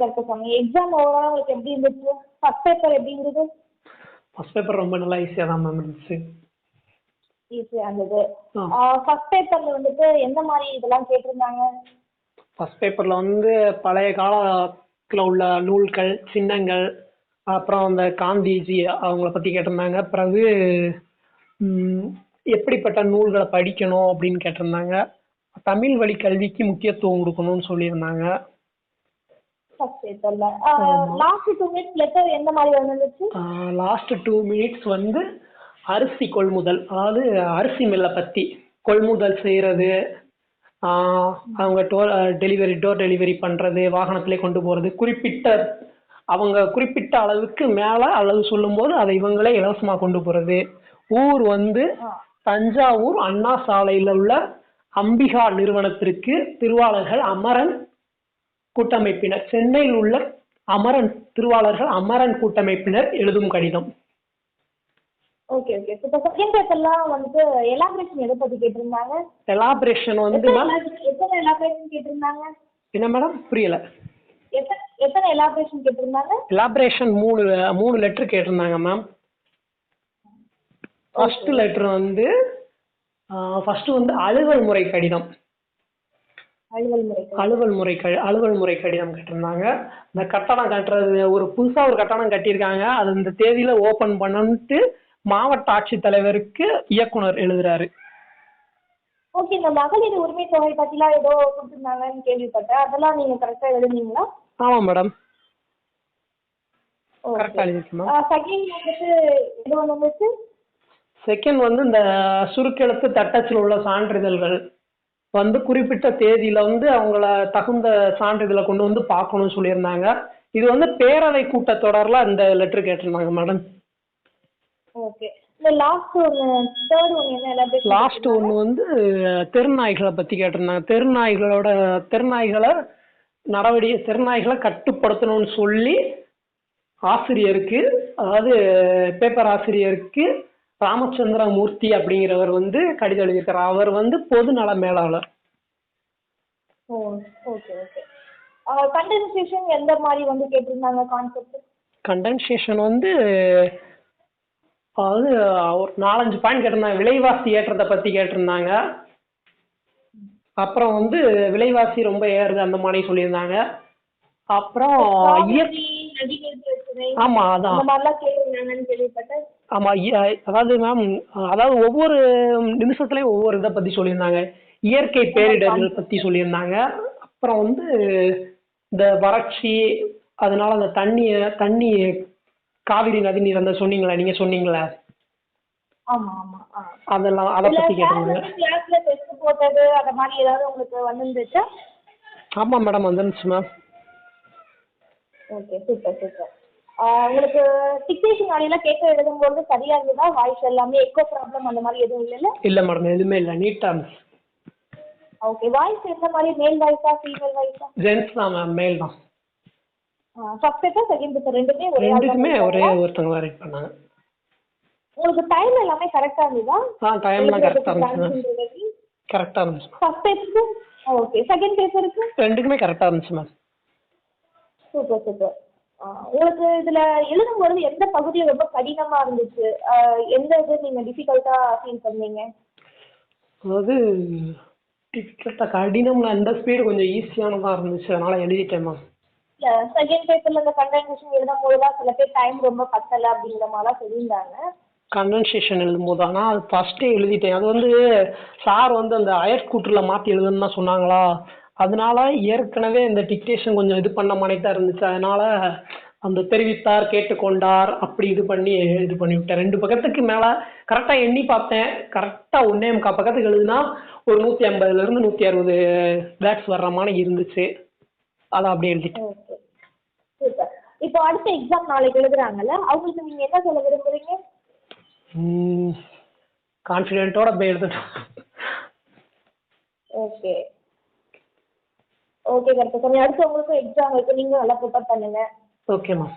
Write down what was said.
கரெக்டாக சொன்னீங்க. Exam overall உங்களுக்கு எப்படி இருந்துச்சு? ஃபர்ஸ்ட் பேப்பர் எப்படி இருந்தது? ஃபர்ஸ்ட் பேப்பர் ரொம்ப நல்லா ஈஸியாக தான் மேம் இருந்துச்சு. ஈஸியாக இருந்தது. ஆ ஃபர்ஸ்ட் பேப்பரில் வந்துட்டு எந்த மாதிரி இதெல்லாம் கேட்டிருந்தாங்க? ஃபர்ஸ்ட் பேப்பரில் வந்து பழைய காலத்தில் உள்ள நூல்கள், சின்னங்கள், அப்புறம் அந்த காந்திஜி அவங்கள பற்றி கேட்டிருந்தாங்க. பிறகு ம், எப்படிப்பட்ட நூல்களை படிக்கணும் அப்படின்னு கேட்டிருந்தாங்க. தமிழ் வழி கல்விக்கு முக்கியத்துவம் கொடுக்கணும்னு சொல்லியிருந்தாங்க. ஃபர்ஸ்ட் பேப்பரில் ஆமாம். லாஸ்ட் 2 மினிட்ஸ் லெட்டர் எந்த மாதிரி வந்துச்சு? லாஸ்ட் 2 மினிட்ஸ் வந்து அரிசி கொள்முதல், அதாவது அரிசி மில்லை பற்றி கொள்முதல் செய்கிறது, அவங்க டோர் டெலிவரி பண்ணுறது, வாகனத்திலே கொண்டு போகிறது, அவங்க குறிப்பிட்ட அளவுக்கு மேலே அளவு சொல்லும்போது அதை இவங்களே இலவசமாக கொண்டு போகிறது. ஊர் வந்து தஞ்சாவூர் அண்ணா சாலையில் உள்ள அம்பிகா நிறுவனத்திற்கு திருவாளர்கள் அமரன் கூட்டமைப்பினர், சென்னையில் உள்ள அமரன் கூட்டமைப்பினர் எழுதும் கடிதம். Okay okay. இப்போ செகண்ட் பேப்பர்லாம் வந்துட்டு எலாபரேஷன் எதை பற்றி கேட்டிருந்தாங்க? எலாபரேஷன் வந்து எத்தனை எலாபரேஷன் கேட்டிருந்தாங்க? என்ன மேடம் புரியல? எத்தனை எலாபரேஷன் கேட்டிருந்தாங்க? எலாபரேஷன் மூணு லெட்டர் கேட்டிருந்தாங்க மேம். ஃபர்ஸ்ட் லெட்டர் வந்து அலுவல் முறை கடிதம். அலுவல் முறை கடிதம் கேட்டிருந்தாங்க. இந்த கட்டடம் கட்டுறது, புதுசாக ஒரு கட்டடம் கட்டியிருக்காங்க, அது இந்த தேதியில ஓபன் பண்ணணும்ட்டு மாவட்ட ஆட்சித்தலைவருக்கு இயக்குனர் எழுதுறாரு. ஓகே. இந்த மகளிர் உரிமை தொகை பற்றிலாம் ஏதோ கொடுத்துருந்தாங்கன்னு கேள்விப்பட்டேன். அதெல்லாம் நீங்கள் கரெக்டாக எழுதுனீங்களா? ஆமாம் மேடம், கரெக்டாக எழுதிருக்கேன் மேம். செகண்ட் வந்துட்டு எது வந்துச்சு? செகண்ட் வந்து இந்த சுருக்கெழுத்து தட்டச்சில் உள்ள சான்றிதழ்கள் வந்து குறிப்பிட்ட தேதியில வந்து அவங்கள தகுந்த சான்றிதழை கொண்டு வந்து பார்க்கணும்னு சொல்லியிருந்தாங்க. இது வந்து பேரவை கூட்டத்தொடரில் இந்த லெட்டர் கேட்டிருந்தாங்க மேடம். ஓகே. இந்த லாஸ்ட் ஒன்று, தேர்ட் ஒன்று என்ன எலாபரேஷன்? லாஸ்ட் ஒன்று வந்து தெருநாய்களை பற்றி கேட்டிருந்தாங்க. தெருநாய்களை கட்டுப்படுத்தணும்னு சொல்லி ஆசிரியருக்கு, அதாவது பேப்பர் ஆசிரியருக்கு ராமச்சந்திர மூர்த்தி அப்படிங்கிறவர் வந்து கடிதம் எழுதியிருக்கார். அவர் வந்து பொது நல மேலாளர். Okay okay. கண்டென்சேஷன் எந்த மாதிரி வந்து கேட்டிருந்தாங்க கான்செப்ட்? கண்டென்சேஷன் வந்து அதாவது ஒரு 4-5 பாயிண்ட் கேட்டிருந்தாங்க. விலைவாசி ஏற்றத்தை பற்றி கேட்டிருந்தாங்க. அப்புறம் வந்து விலைவாசி ரொம்ப ஏறுது அந்த மாதிரி சொல்லியிருந்தாங்க. அப்புறம் ஆமாம் அதான் ஆமாம். அதாவது மேம், அதாவது ஒவ்வொரு நிமிஷத்துலையும் ஒவ்வொரு இதை பற்றி சொல்லியிருந்தாங்க. இயற்கை பேரிடர்கள் பற்றி சொல்லியிருந்தாங்க. அப்புறம் வந்து இந்த வறட்சி, அதனால அந்த தண்ணி காவிரி நதி நீர் அந்த சொன்னீங்களா, நீங்கள் சொன்னீங்களா, அதெல்லாம் அதை பற்றி கேட்டிருந்தாங்க. ஆமாம் மேடம், வந்துருந்துச்சு மேம். Okay, super super. உங்களுக்கு டிக்டேஷன் ஆடியோலாம் கேட்க எழுதும்போது சரியா இருந்ததா? வாய்ஸ் எல்லாமே எக்கோ ப்ராப்ளம் அந்த மாதிரி எதுவும் இல்லைல்ல? இல்லை மேடம், எதுவுமே இல்லை, நீட்டாக இருந்துச்சு. ஓகே. வாய்ஸ் எந்த மாதிரி, மேல் வாய்ஸா ஃபீமேல் வாய்ஸா? ஜென்ஸ் தான் மேம், மேல் தான். ஃபர்ஸ்ட் பேப்பர் செகண்ட் பேப்பர் ரெண்டுமே ஒரே ஒருத்தவங்க தான் ரைட் பண்ணாங்க. உங்களுக்கு டைம் எல்லாமே கரெக்டாக இருந்ததா? டைம்லாம் கரெக்டாக இருந்துச்சு. கரெக்டாக இருந்துச்சு. ஃபர்ஸ்ட் பேப்பருக்கு ஓகே, செகண்ட் பேப்பருக்கு ரெண்டுக்குமே கரெக்டாக இருந்துச்சு மேம். Super super. உங்களுக்கு இதில் எழுதும்போது எந்த பகுதி ரொம்ப கடினமாக இருந்துச்சு? எந்த இது நீங்கள் டிஃபிகல்ட்டாக ஃபீல் பண்ணீங்க? அதாவது டிஃபிகல்ட்டாக கடினம்னா இந்த ஸ்பீடு கொஞ்சம் ஈஸியானதாக இருந்துச்சு, அதனால் எழுதிட்டேன் மேம். இல்லை, செகண்ட் பேப்பரில் இந்த கண்டென்சேஷன் எழுதும்போது தான் சில பேர் டைம் ரொம்ப பத்தலை அப்படிங்கிற மாதிரிலாம் சொல்லியிருந்தாங்க. கண்டென்சேஷன் எழுதும்போது ஆனால் அது ஃபஸ்ட்டே எழுதிட்டேன். அது வந்து சார் வந்து அந்த அயர் ஸ்கூட்டரில் மாற்றி எழுதுன்னு தான் சொன்னாங்களா, அதனால ஏற்கனவே இந்த டிக்டேஷன் கொஞ்சம் இது பண்ண மாதிரி தான் இருந்துச்சு. அதனால அந்த தெரிவித்தார், கேட்டுக்கொண்டார், அப்படி இது பண்ணி விட்டேன். 2 பக்கத்துக்கு மேலே கரெக்டாக எண்ணி பார்த்தேன். கரெக்டாக 1.25 பக்கத்துக்கு எழுதுனா ஒரு 150லேருந்து 160 வேர்ட்ஸ் வர்ற மாதிரி இருந்துச்சு. அதை அப்படியே எழுதிட்டேன். Okay, super. இப்போ அடுத்த எக்ஸாம் நாளைக்கு எழுதுறாங்கல்ல, அவங்களுக்கு நீங்கள் என்ன சொல்ல விரும்புறீங்க? கான்ஃபிடென்ட்டோட போய் எழுதட்டும். ஓகே ஓகே, கரெக்டாக. அடுத்து உங்களுக்கும் எக்ஸாம் இருக்குது, நீங்கள் நல்லா ப்ரிப்பேர் பண்ணுங்கள். Okay ma'am.